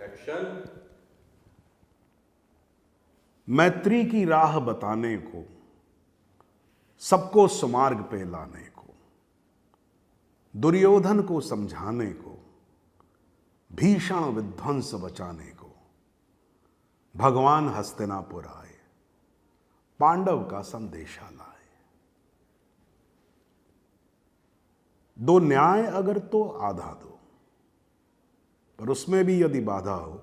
Action. मैत्री की राह बताने को, सबको सुमार्ग पे लाने को, दुर्योधन को समझाने को, भीषण विध्वंस बचाने को भगवान हस्तिनापुर आए, पांडव का संदेशा लाए। दो न्याय अगर तो आधा दो, पर उसमें भी यदि बाधा हो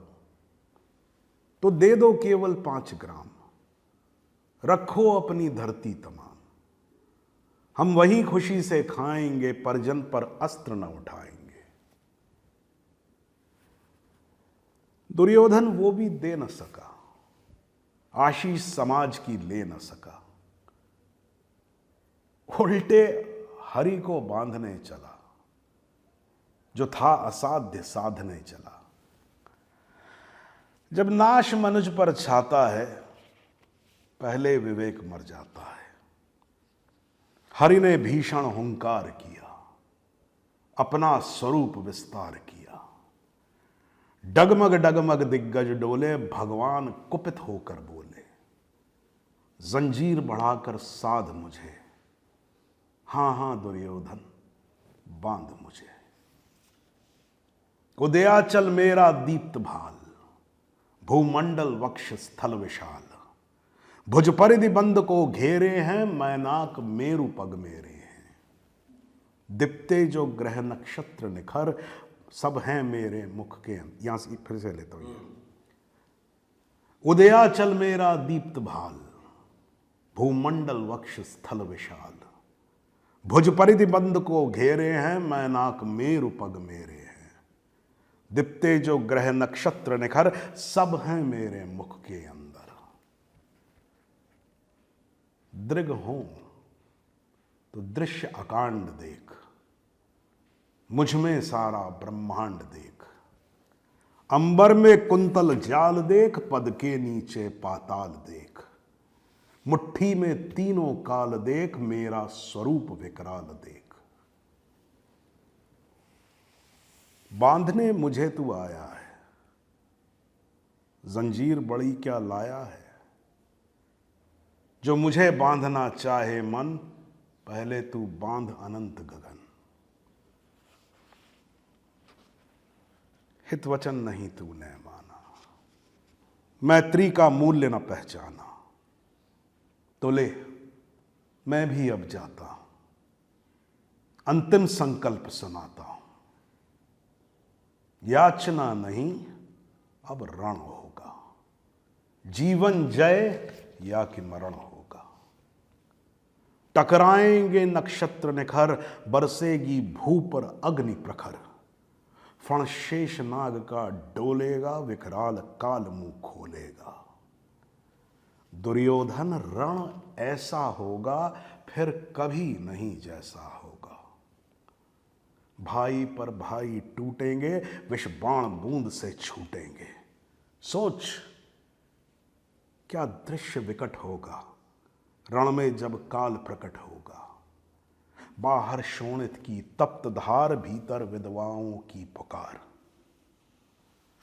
तो दे दो केवल 5 ग्राम, रखो अपनी धरती तमाम। हम वही खुशी से खाएंगे, परिजन पर अस्त्र न उठाएंगे। दुर्योधन वो भी दे न सका, आशीष समाज की ले न सका, उल्टे हरि को बांधने चला, जो था असाध्य साधने चला। जब नाश मनुज पर छाता है, पहले विवेक मर जाता है। हरि ने भीषण हुंकार किया, अपना स्वरूप विस्तार किया। डगमग डगमग दिग्गज डोले, भगवान कुपित होकर बोले, जंजीर बढ़ाकर साध मुझे, हां हां दुर्योधन बांध मुझे। उदयाचल मेरा दीप्त भाल, भूमंडल वक्ष स्थल विशाल। भुज परिधि बंद को घेरे हैं, मैनाक मेरु पग मेरे हैं। दीप्ते जो ग्रह नक्षत्र निखर, सब हैं मेरे मुख के। यहां से फिर से लेता हूं। उदयाचल मेरा दीप्त भाल, भूमंडल वक्ष स्थल विशाल। भुज परिधि बंद को घेरे हैं, मैनाक मेरु पग मेरे हैं। दीप्ते जो ग्रह नक्षत्र निखर, सब हैं मेरे मुख के अंदर। दृग हो तो दृश्य अकांड देख, मुझ में सारा ब्रह्मांड देख। अंबर में कुंतल जाल देख, पद के नीचे पाताल देख। मुट्ठी में तीनों काल देख, मेरा स्वरूप विकराल देख। बांधने मुझे तू आया है, जंजीर बड़ी क्या लाया है। जो मुझे बांधना चाहे मन, पहले तू बांध अनंत गगन। हित वचन नहीं तूने माना, मैत्री का मूल्य न पहचाना, तो ले मैं भी अब जाता हूं, अंतिम संकल्प सुनाता हूं। याचना नहीं अब रण होगा, जीवन जय या कि मरण होगा। टकराएंगे नक्षत्र निखर, बरसेगी भू पर अग्नि प्रखर। फण शेष नाग का डोलेगा, विकराल काल मुंह खोलेगा। दुर्योधन रण ऐसा होगा, फिर कभी नहीं जैसा होगा। भाई पर भाई टूटेंगे, विष बाण बूंद से छूटेंगे। सोच क्या दृश्य विकट होगा, रण में जब काल प्रकट होगा। बाहर शोणित की तप्त धार, भीतर विधवाओं की पुकार।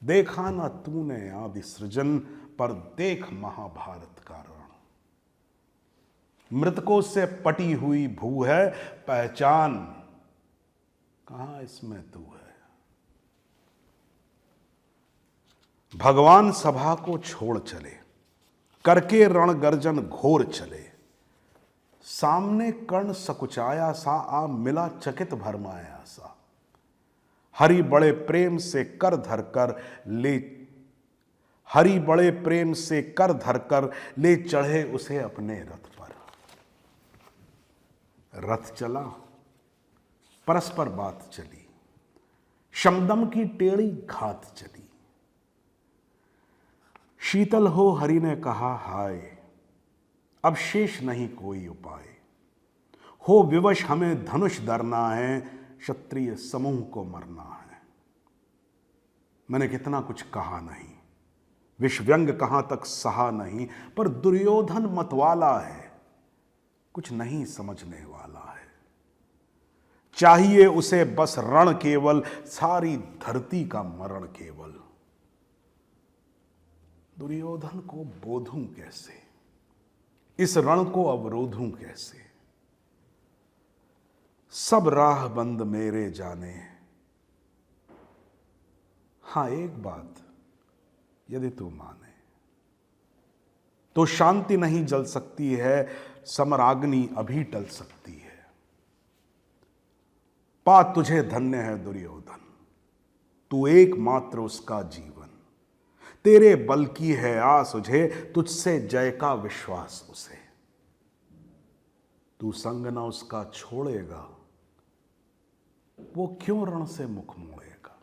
देखा ना तूने आदि सृजन, पर देख महाभारत का रण। मृतकों से पटी हुई भू है, पहचान कहां इसमें तू है। भगवान सभा को छोड़ चले, करके रण गर्जन घोर चले। सामने कर्ण सकुचाया सा, आ मिला चकित भरमाया सा। हरि बड़े प्रेम से कर धरकर ले, हरि बड़े प्रेम से कर धरकर ले चढ़े उसे अपने रथ पर। रथ चला, परस्पर बात चली, शमदम की टेढ़ी घात चली। शीतल हो हरि ने कहा हाय, अब शेष नहीं कोई उपाय। हो विवश हमें धनुष धरना है, क्षत्रिय समूह को मरना है। मैंने कितना कुछ कहा नहीं, विषव्यंग कहां तक सहा नहीं, पर दुर्योधन मतवाला है, कुछ नहीं समझने वाला है। चाहिए उसे बस रण केवल, सारी धरती का मरण केवल। दुर्योधन को बोधूं कैसे, इस रण को अवरोधूं कैसे। सब राह बंद मेरे जाने। हां, एक बात यदि तू माने तो शांति नहीं जल सकती है, समराग्नि अभी टल सकती है। पा तुझे धन्य है दुर्योधन, तू एकमात्र उसका जीवन। तेरे बल की है आस उझे, तुझसे जय का विश्वास उसे। तू संग न उसका छोड़ेगा, वो क्यों रण से मुख मोड़ेगा।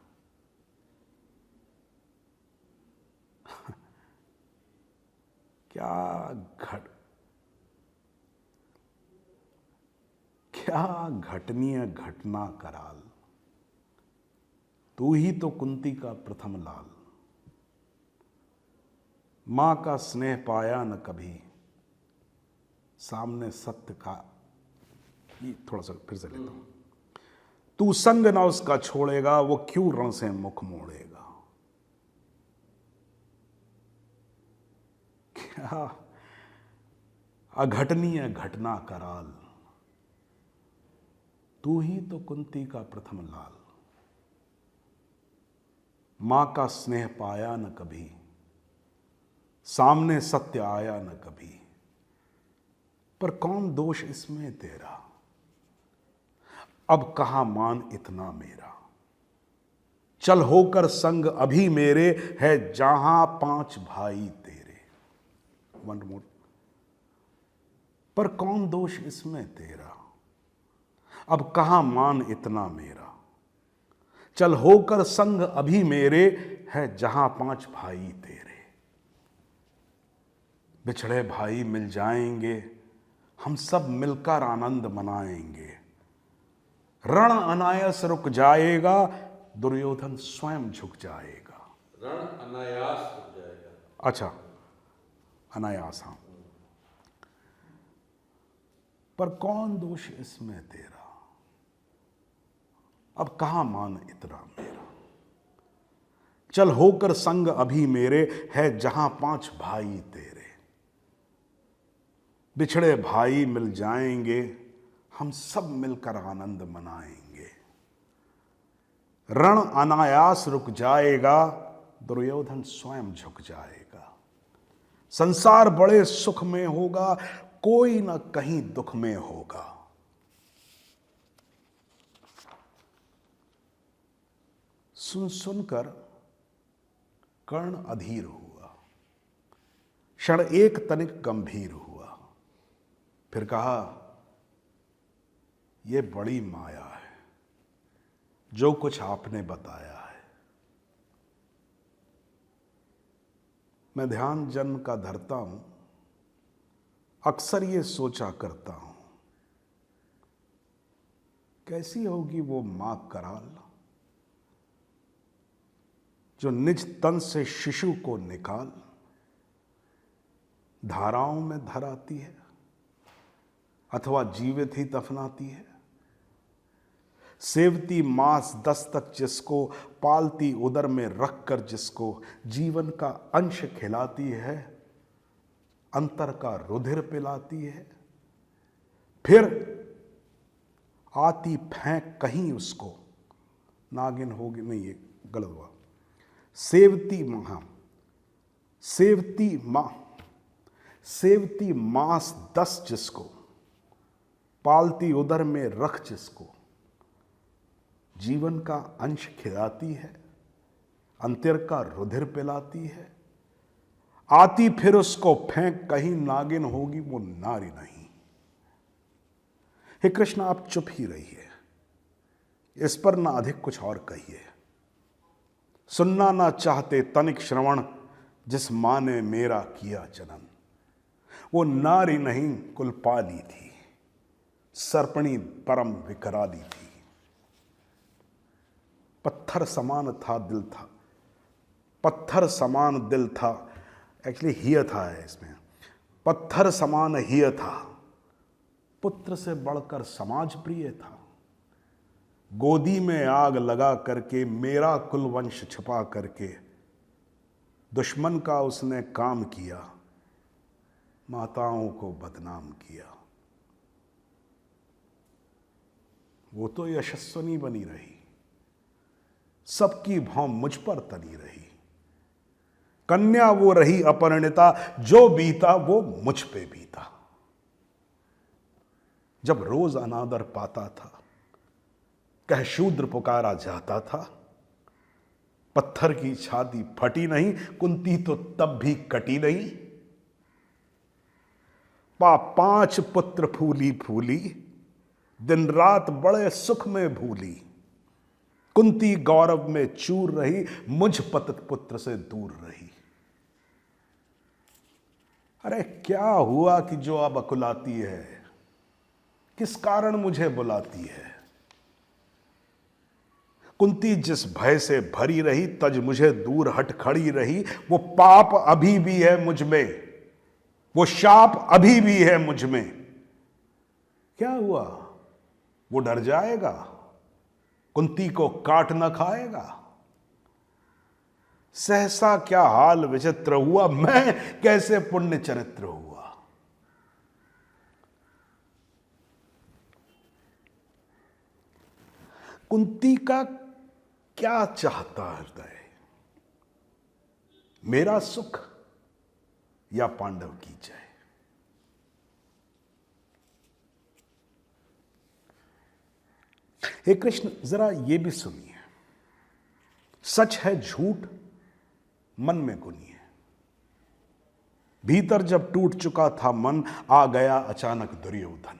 क्या घटनीय घटना कराल। तू ही तो कुंती का प्रथम लाल। मां का स्नेह पाया न कभी, सामने सत्य का। ये थोड़ा सा फिर से लेता हूं। तू संग ना उसका छोड़ेगा, वो क्यों रण से मुख मोड़ेगा। क्या अघटनीय घटना कराल। तू ही तो कुंती का प्रथम लाल। मां का स्नेह पाया न कभी, सामने सत्य आया न कभी। पर कौन दोष इसमें तेरा, अब कहां मान इतना मेरा। चल होकर संग अभी मेरे, है जहां 5 भाई तेरे। One more. पर कौन दोष इसमें तेरा, अब कहां मान इतना मेरा। चल होकर संग अभी मेरे, है जहां 5 भाई तेरे। बिछड़े भाई मिल जाएंगे, हम सब मिलकर आनंद मनाएंगे। रण अनायास रुक जाएगा, दुर्योधन स्वयं झुक जाएगा। रण अनायास रुक जाएगा। अच्छा, अनायास। हाँ, पर कौन दोष इसमें तेरा, अब कहां मान इतना मेरा। चल होकर संग अभी मेरे, है जहां 5 भाई तेरे। बिछड़े भाई मिल जाएंगे, हम सब मिलकर आनंद मनाएंगे। रण अनायास रुक जाएगा, दुर्योधन स्वयं झुक जाएगा। संसार बड़े सुख में होगा, कोई न कहीं दुख में होगा। सुन सुनकर कर्ण अधीर हुआ, क्षण एक तनिक गंभीर हुआ। फिर कहा, यह बड़ी माया है जो कुछ आपने बताया है। मैं ध्यान जन्म का धरता हूं, अक्सर ये सोचा करता हूं, कैसी होगी वो मां कराल जो निज तन से शिशु को निकाल धाराओं में धर आती है, अथवा जीवित ही दफनाती है। सेवती मांस 10 तक जिसको, पालती उदर में रखकर जिसको, जीवन का अंश खिलाती है, अंतर का रुधिर पिलाती है। फिर आती फेंक कहीं उसको, नागिन होगी नहीं, ये गलत हुआ। सेवती मांस 10 जिसको, पालती उदर में रख जिसको, जीवन का अंश खिलाती है, अंतर का रुधिर पिलाती है। आती फिर उसको फेंक कहीं, नागिन होगी वो नारी नहीं। हे कृष्ण, आप चुप ही रहिए, इस पर ना अधिक कुछ और कहिए। सुनना ना चाहते तनिक श्रवण, जिस मां ने मेरा किया जनन। वो नारी नहीं कुलपाली थी, सर्पणी परम विकराली थी। पत्थर समान था दिल था, पत्थर समान दिल था, एक्चुअली हिय था है इसमें। पत्थर समान हिय था, पुत्र से बढ़कर समाज प्रिय था। गोदी में आग लगा करके, मेरा कुलवंश छिपा करके, दुश्मन का उसने काम किया, माताओं को बदनाम किया। वो तो यशस्विनी बनी रही, सबकी भौं मुझ पर तनी रही। कन्या वो रही अपरिणिता, जो बीता वो मुझ पे बीता। जब रोज अनादर पाता था, कह शूद्र पुकारा जाता था। पत्थर की छाती फटी नहीं, कुंती तो तब भी कटी नहीं। 5 पुत्र फूली फूली, दिन रात बड़े सुख में भूली। कुंती गौरव में चूर रही, मुझ पतित पुत्र से दूर रही। अरे क्या हुआ कि जो अब अकुलाती है, किस कारण मुझे बुलाती है। कुंती जिस भय से भरी रही, तज मुझे दूर हट खड़ी रही। वो पाप अभी भी है मुझ में, वो शाप अभी भी है मुझ में। क्या हुआ, वो डर जाएगा, कुंती को काट न खाएगा। सहसा क्या हाल विचित्र हुआ, मैं कैसे पुण्य चरित्र हुआ। कुंती का क्या चाहता हृदय, मेरा सुख या पांडव की जय। हे कृष्ण, जरा ये भी सुनिए, सच है झूठ मन में गुनिए। भीतर जब टूट चुका था मन, आ गया अचानक दुर्योधन।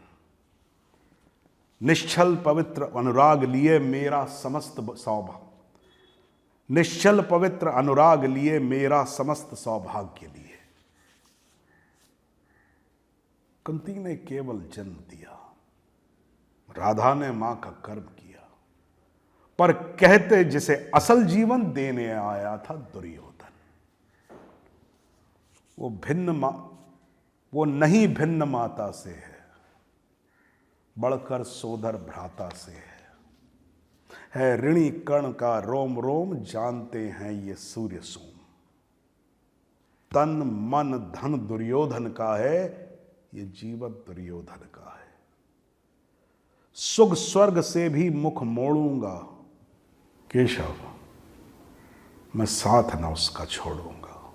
निश्चल पवित्र अनुराग लिए मेरा समस्त सौभाग्य, निश्चल पवित्र अनुराग लिए मेरा समस्त सौभाग्य लिए। कुंती ने केवल जन्म दिया, राधा ने मां का कर्म किया, पर कहते जिसे असल जीवन देने आया था दुर्योधन। वो नहीं भिन्न माता से है, बढ़कर सोदर भ्राता से है ऋणी कर्ण का रोम रोम, जानते हैं ये सूर्य सोम। तन मन धन दुर्योधन का है, ये जीवन दुर्योधन का है। सुग स्वर्ग से भी मुख मोड़ूंगा, केशव मैं साथ न उसका छोड़ूंगा,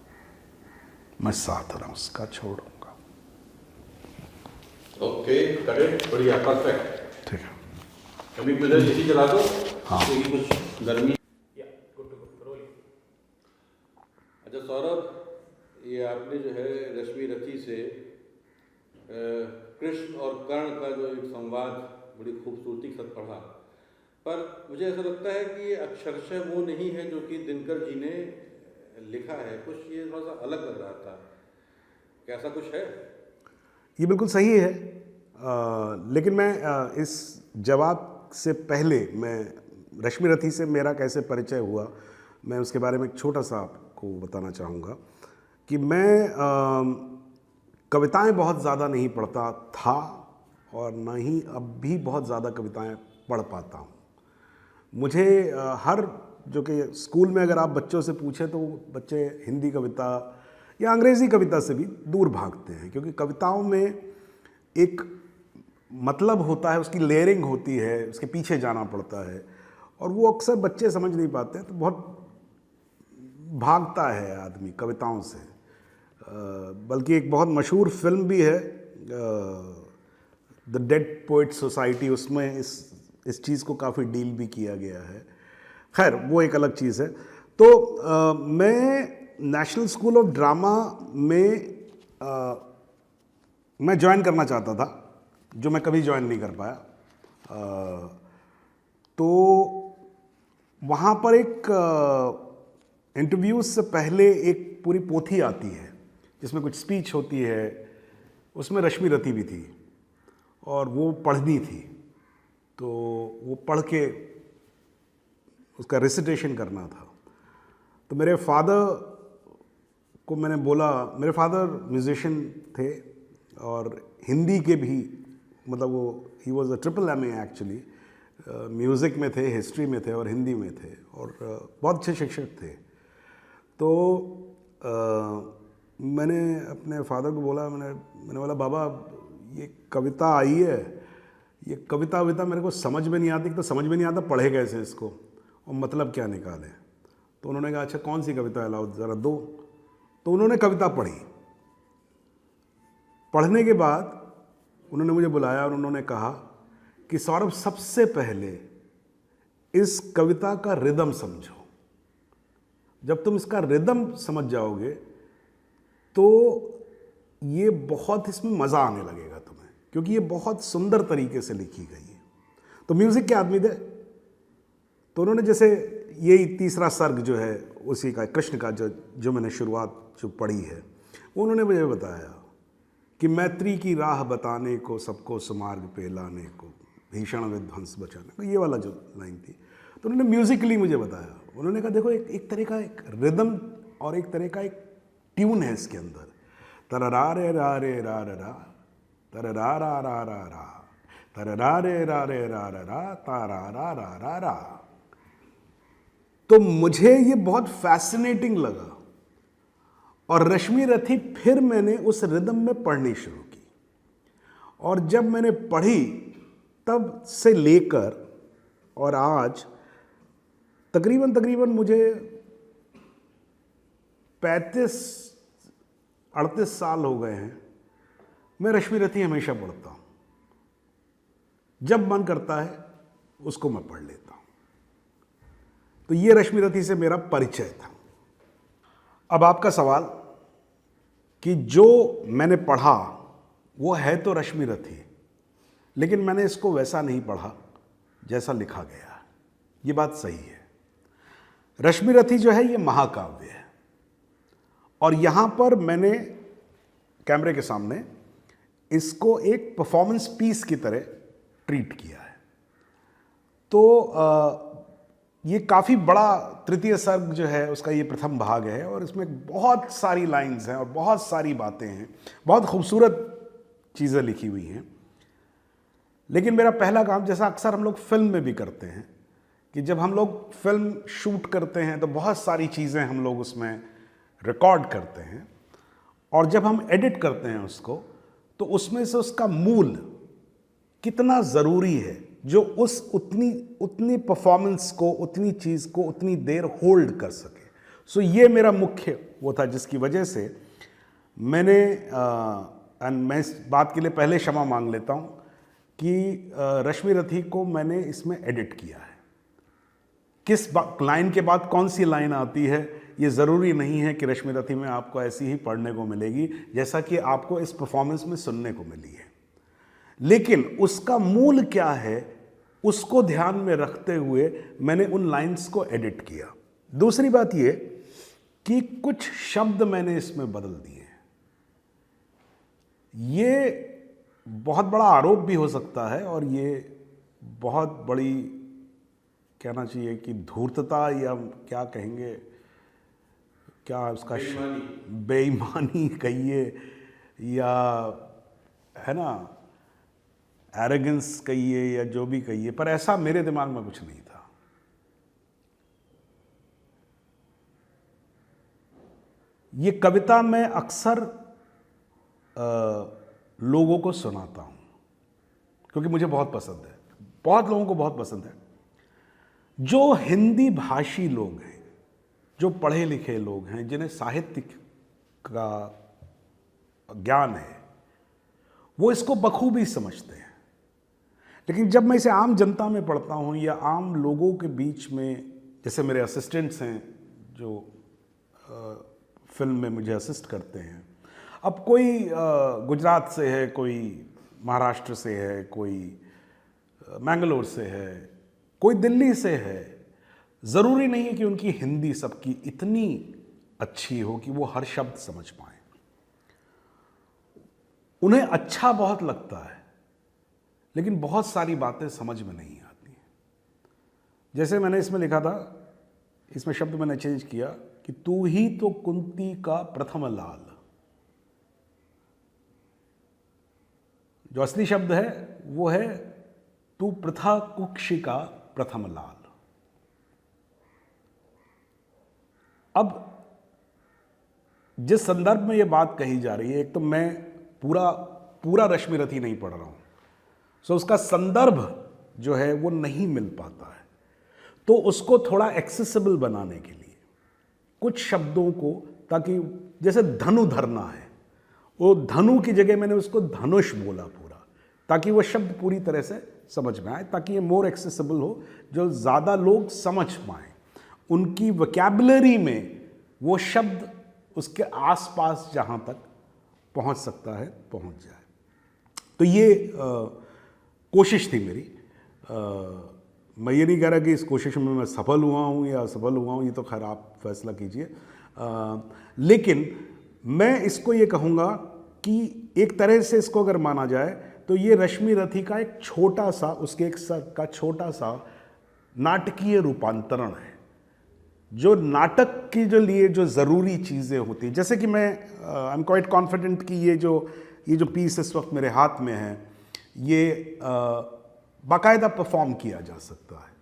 मैं साथ न उसका छोड़ूंगा। ओके, करेक्ट, बढ़िया, परफेक्ट। ठीक है, कभी मुझे इसी चला दो। हाँ। क्योंकि कुछ गर्मी। अच्छा सौरभ, ये आपने जो है रश्मि रथी से कृष्ण और कर्ण का जो एक संवाद बड़ी खूबसूरती के साथ पढ़ा, पर मुझे ऐसा लगता है कि ये अक्षरशः वो नहीं है जो कि दिनकर जी ने लिखा है। कुछ ये थोड़ा सा अलग लग रहा था, कैसा कुछ है? ये बिल्कुल सही है। लेकिन मैं इस जवाब से पहले मैं रश्मि रथी से मेरा कैसे परिचय हुआ, मैं उसके बारे में एक छोटा सा आपको बताना चाहूँगा कि मैं कविताएं बहुत ज़्यादा नहीं पढ़ता था और ना ही अब भी बहुत ज़्यादा कविताएं पढ़ पाता हूँ। मुझे हर जो कि स्कूल में अगर आप बच्चों से पूछें तो बच्चे हिंदी कविता या अंग्रेज़ी कविता से भी दूर भागते हैं, क्योंकि कविताओं में एक मतलब होता है, उसकी लेयरिंग होती है, उसके पीछे जाना पड़ता है और वो अक्सर बच्चे समझ नहीं पाते हैं, तो बहुत भागता है आदमी कविताओं से। बल्कि एक बहुत मशहूर फिल्म भी है द डेड पोइट सोसाइटी, उसमें इस चीज़ को काफ़ी डील भी किया गया है। खैर वो एक अलग चीज़ है। तो मैं नेशनल स्कूल ऑफ ड्रामा में मैं ज्वाइन करना चाहता था, जो मैं कभी ज्वाइन नहीं कर पाया। तो वहाँ पर एक इंटरव्यूज से पहले एक पूरी पोथी आती है जिसमें कुछ स्पीच होती है, उसमें रश्मि रथी भी थी और वो पढ़नी थी, तो वो पढ़ के उसका रिसिटेशन करना था। तो मेरे फादर को मैंने बोला, मेरे फादर म्यूजिशियन थे और हिंदी के भी, मतलब वो he was a triple MA actually, music में थे, हिस्ट्री में थे और हिंदी में थे और बहुत अच्छे शिक्षक थे। तो मैंने अपने फादर को बोला, मैंने बोला बाबा ये कविता आई है, ये कविता मेरे को समझ में नहीं आती, तो समझ में नहीं आता पढ़े कैसे इसको और मतलब क्या निकाले। तो उन्होंने कहा अच्छा कौन सी कविता है, लाओ ज़रा दो। तो उन्होंने कविता पढ़ी। पढ़ने के बाद उन्होंने मुझे बुलाया और उन्होंने कहा कि सौरभ सबसे पहले इस कविता का रिदम समझो, जब तुम इसका रिदम समझ जाओगे तो ये बहुत इसमें मज़ा आने लगेगा तुम्हें, क्योंकि ये बहुत सुंदर तरीके से लिखी गई है। तो म्यूज़िक के आदमी थे, तो उन्होंने जैसे यही तीसरा सर्ग जो है उसी का कृष्ण का जो मैंने शुरुआत जो पढ़ी है, उन्होंने मुझे बताया कि मैत्री की राह बताने को, सबको सुमार्ग पे लाने को, भीषण विध्वंस बचाने को, ये वाला जो लाइन थी। तो उन्होंने म्यूज़िकली मुझे बताया। उन्होंने कहा देखो एक तरह का एक रिदम और एक तरह का एक ट्यून है इसके अंदर, तररा रे रा रे रा रा, तररा रा रा रा रा, तररा रे रा रे रा रा, तारा रा रा रा रा। तो मुझे ये बहुत फैसिनेटिंग लगा और रश्मि रथी फिर मैंने उस रिदम में पढ़नी शुरू की। और जब मैंने पढ़ी तब से लेकर और आज तकरीबन मुझे 35-38 साल हो गए हैं, मैं रश्मि रथी हमेशा पढ़ता हूँ। जब मन करता है उसको मैं पढ़ लेता हूँ। तो ये रश्मि रथी से मेरा परिचय था। अब आपका सवाल कि जो मैंने पढ़ा वो है तो रश्मि रथी, लेकिन मैंने इसको वैसा नहीं पढ़ा जैसा लिखा गया। ये बात सही है। रश्मि रथी जो है ये महाकाव्य है और यहाँ पर मैंने कैमरे के सामने इसको एक परफॉर्मेंस पीस की तरह ट्रीट किया है। तो ये काफ़ी बड़ा तृतीय सर्ग जो है उसका ये प्रथम भाग है और इसमें बहुत सारी लाइंस हैं और बहुत सारी बातें हैं, बहुत खूबसूरत चीज़ें लिखी हुई हैं। लेकिन मेरा पहला काम, जैसा अक्सर हम लोग फिल्म में भी करते हैं कि जब हम लोग फिल्म शूट करते हैं तो बहुत सारी चीज़ें हम लोग उसमें रिकॉर्ड करते हैं और जब हम एडिट करते हैं उसको तो उसमें से उसका मूल कितना ज़रूरी है जो उस उतनी परफॉर्मेंस को, उतनी चीज़ को उतनी देर होल्ड कर सके। सो ये मेरा मुख्य वो था जिसकी वजह से मैंने मैं इस बात के लिए पहले क्षमा मांग लेता हूँ कि रश्मि रथी को मैंने इसमें एडिट किया है। किस लाइन के बाद कौन सी लाइन आती है ये ज़रूरी नहीं है कि रश्मि रथी में आपको ऐसी ही पढ़ने को मिलेगी जैसा कि आपको इस परफॉर्मेंस में सुनने को मिली है, लेकिन उसका मूल क्या है उसको ध्यान में रखते हुए मैंने उन लाइंस को एडिट किया। दूसरी बात ये कि कुछ शब्द मैंने इसमें बदल दिए। ये बहुत बड़ा आरोप भी हो सकता है और ये बहुत बड़ी कहना चाहिए कि धूर्तता या क्या कहेंगे, क्या उसका बेईमानी कहिए या है ना एरोगेंस कहिए या जो भी कहिए, पर ऐसा मेरे दिमाग में कुछ नहीं था। ये कविता मैं अक्सर लोगों को सुनाता हूँ क्योंकि मुझे बहुत पसंद है, बहुत लोगों को बहुत पसंद है। जो हिंदी भाषी लोग हैं, जो पढ़े लिखे लोग हैं, जिन्हें साहित्य का ज्ञान है, वो इसको बखूबी समझते हैं। लेकिन जब मैं इसे आम जनता में पढ़ता हूँ या आम लोगों के बीच में, जैसे मेरे असिस्टेंट्स हैं जो फिल्म में मुझे असिस्ट करते हैं, अब कोई गुजरात से है, कोई महाराष्ट्र से है, कोई मैंगलोर से है, कोई दिल्ली से है, ज़रूरी नहीं है कि उनकी हिंदी सबकी इतनी अच्छी हो कि वो हर शब्द समझ पाएं। उन्हें अच्छा बहुत लगता है लेकिन बहुत सारी बातें समझ में नहीं आती। जैसे मैंने इसमें लिखा था, इसमें शब्द मैंने चेंज किया कि तू ही तो कुंती का प्रथम लाल। जो असली शब्द है वो है तू प्रथा कुक्षी का प्रथम लाल। अब जिस संदर्भ में ये बात कही जा रही है, एक तो मैं पूरा रश्मि रथी नहीं पढ़ रहा हूँ, सो उसका संदर्भ जो है वो नहीं मिल पाता है। तो उसको थोड़ा एक्सेसिबल बनाने के लिए कुछ शब्दों को, ताकि जैसे धनु धरना है, वो धनु की जगह मैंने उसको धनुष बोला पूरा, ताकि वो शब्द पूरी तरह से समझ में आए, ताकि ये मोर एक्सेसिबल हो, जो ज़्यादा लोग समझ पाएँ, उनकी वोकैबुलरी में वो शब्द उसके आसपास जहाँ तक पहुँच सकता है पहुँच जाए। तो ये कोशिश थी मेरी। मैं ये नहीं कह रहा कि इस कोशिश में मैं सफल हुआ हूँ या असफल हुआ हूँ, ये तो खैर आप फैसला कीजिए। लेकिन मैं इसको ये कहूँगा कि एक तरह से इसको अगर माना जाए तो ये रश्मि रथी का एक छोटा सा, उसके एक सर का छोटा सा नाटकीय रूपांतरण है, जो नाटक के जो लिए जो ज़रूरी चीज़ें होती, जैसे कि मैं आई एम क्वाइट कॉन्फिडेंट कि ये जो पीस इस वक्त मेरे हाथ में है, ये बाकायदा परफॉर्म किया जा सकता है।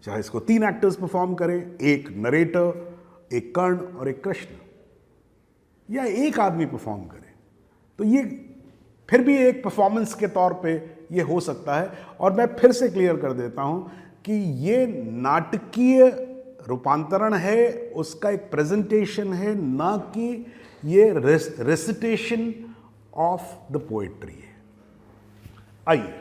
चाहे इसको 3 एक्टर्स परफॉर्म करें, एक नरेटर, एक कर्ण और एक कृष्ण, या एक आदमी परफॉर्म करे, तो ये फिर भी एक परफॉर्मेंस के तौर पे ये हो सकता है। और मैं फिर से क्लियर कर देता हूँ कि ये नाटकीय रूपांतरण है, उसका एक प्रेजेंटेशन है, ना कि ये रेसिटेशन ऑफ द पोएट्री है। आइए